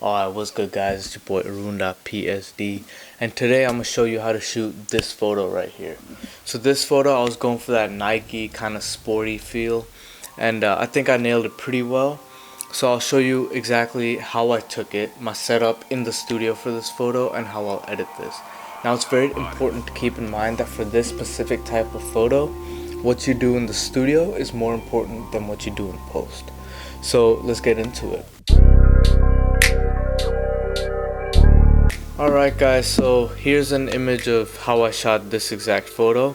Alright, what's good guys, it's your boy Arun-psd, and today I'm going to show you how to shoot this photo right here. So this photo, I was going for that Nike kind of sporty feel, and I think I nailed it pretty well. So I'll show you exactly how I took it, my setup in the studio for this photo, and how I'll edit this. Now it's very important to keep in mind that for this specific type of photo, what you do in the studio is more important than what you do in post. So let's get into it. Alright guys, so here's an image of how I shot this exact photo.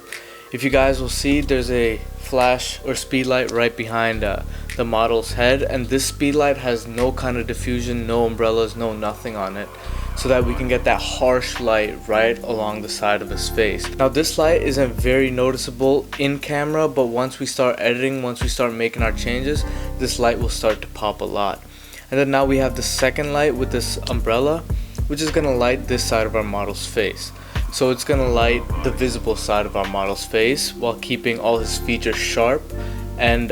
If you guys will see, there's a flash or speed light right behind the model's head, and this speed light has no kind of diffusion, no umbrellas, no nothing on it, so that we can get that harsh light right along the side of his face. Now this light isn't very noticeable in camera, but once we start editing, once we start making our changes, this light will start to pop a lot. And then now we have the second light with this umbrella, which is going to light this side of our model's face. So it's going to light the visible side of our model's face while keeping all his features sharp and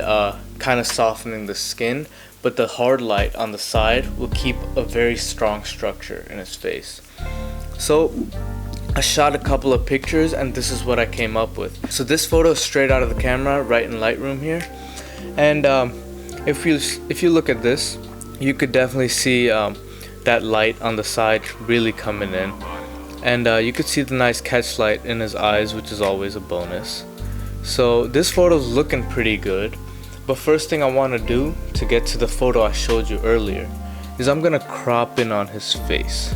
kind of softening the skin, but the hard light on the side will keep a very strong structure in his face. So I shot a couple of pictures and this is what I came up with. So this photo is straight out of the camera right in Lightroom here, and if you look at this, you could definitely see that light on the side really coming in, and you could see the nice catch light in his eyes, which is always a bonus. So this photo's looking pretty good, but first thing I want to do to get to the photo I showed you earlier is I'm gonna crop in on his face.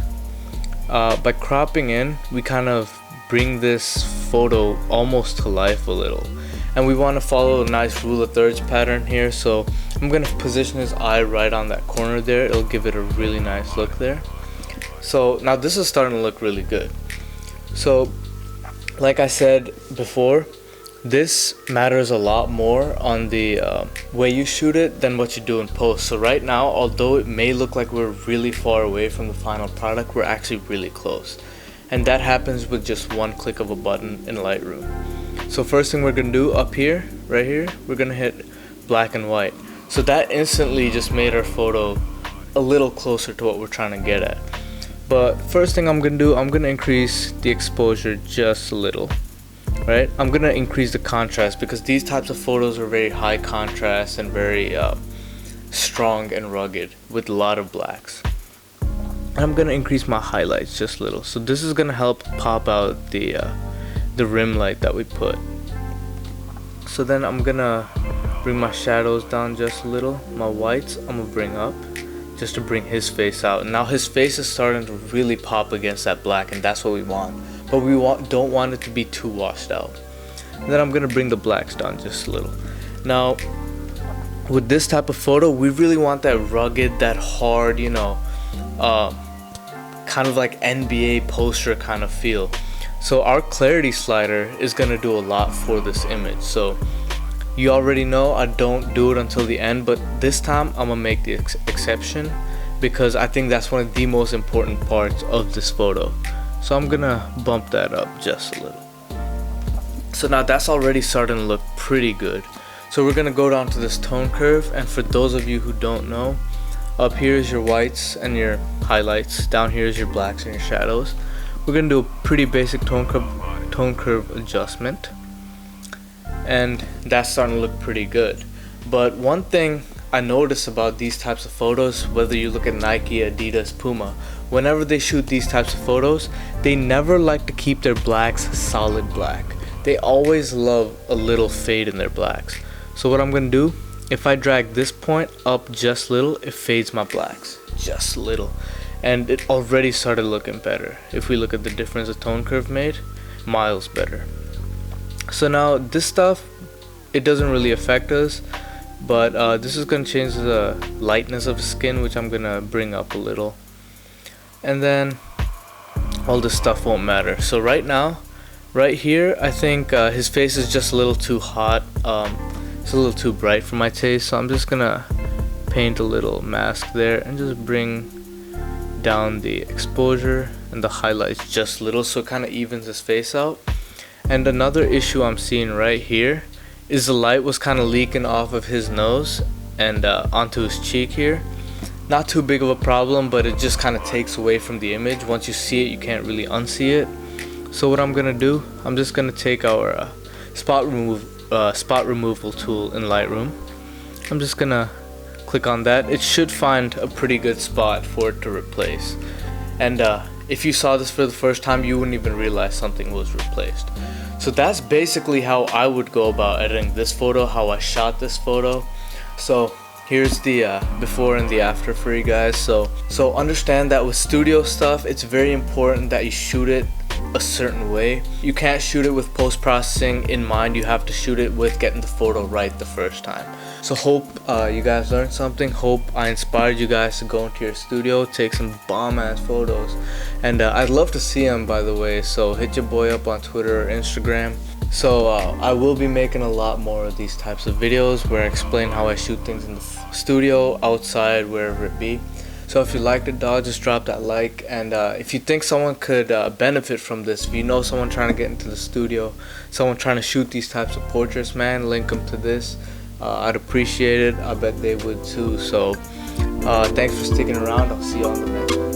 By cropping in, we kind of bring this photo almost to life a little, and we want to follow a nice rule of thirds pattern here. So I'm going to position his eye right on that corner there. It'll give it a really nice look there. So now this is starting to look really good. So like I said before, this matters a lot more on the way you shoot it than what you do in post. So right now, although it may look like we're really far away from the final product, we're actually really close. And that happens with just one click of a button in Lightroom. So first thing we're going to do up here, right here, we're going to hit black and white. So that instantly just made our photo a little closer to what we're trying to get at. But first thing I'm going to do, I'm going to increase the exposure just a little. Right? I'm going to increase the contrast because these types of photos are very high contrast and very strong and rugged with a lot of blacks. And I'm going to increase my highlights just a little. So this is going to help pop out the rim light that we put. So then I'm gonna bring my shadows down just a little. My whites I'm gonna bring up just to bring his face out. And now his face is starting to really pop against that black, and that's what we want. But we don't want it to be too washed out. And then I'm gonna bring the blacks down just a little. Now with this type of photo, we really want that rugged, that hard, you know, kind of like NBA poster kind of feel. So our clarity slider is going to do a lot for this image. So you already know I don't do it until the end, but this time I'm going to make the exception because I think that's one of the most important parts of this photo. So I'm going to bump that up just a little. So now that's already starting to look pretty good. So we're going to go down to this tone curve, and for those of you who don't know, up here is your whites and your highlights, down here is your blacks and your shadows. We're going to do a pretty basic tone curve adjustment, and that's starting to look pretty good. But one thing I notice about these types of photos, whether you look at Nike, Adidas, Puma, whenever they shoot these types of photos, they never like to keep their blacks solid black. They always love a little fade in their blacks. So what I'm going to do, if I drag this point up just a little, it fades my blacks just a little. And it already started looking better. If we look at the difference the tone curve made, miles better. So now this stuff, it doesn't really affect us, but this is going to change the lightness of the skin, which I'm going to bring up a little. And then all this stuff won't matter. So right now, right here, I think his face is just a little too hot. It's a little too bright for my taste, so I'm just going to paint a little mask there and just bring down the exposure and the highlights just a little, so it kind of evens his face out. And another issue I'm seeing right here is the light was kind of leaking off of his nose and onto his cheek here. not too big of a problem, but it just kind of takes away from the image. Once you see it, you can't really unsee it. So what I'm gonna do, I'm just gonna take our spot removal tool in Lightroom. I'm just gonna click on that. It should find a pretty good spot for it to replace. And if you saw this for the first time, you wouldn't even realize something was replaced. So that's basically how I would go about editing this photo, how I shot this photo. So here's the before and the after for you guys. So understand that with studio stuff, it's very important that you shoot it a certain way. You can't shoot it with post-processing in mind. You have to shoot it with getting the photo right the first time. So hope you guys learned something. Hope I inspired you guys to go into your studio, take some bomb ass photos, and I'd love to see them, by the way. So hit your boy up on Twitter or Instagram. So I will be making a lot more of these types of videos where I explain how I shoot things in the studio, outside, wherever it be. So if you liked it, dog, just drop that like. And if you think someone could benefit from this, if you know someone trying to get into the studio, someone trying to shoot these types of portraits, man, link them to this. I'd appreciate it. I bet they would too. So thanks for sticking around. I'll see you on the next one.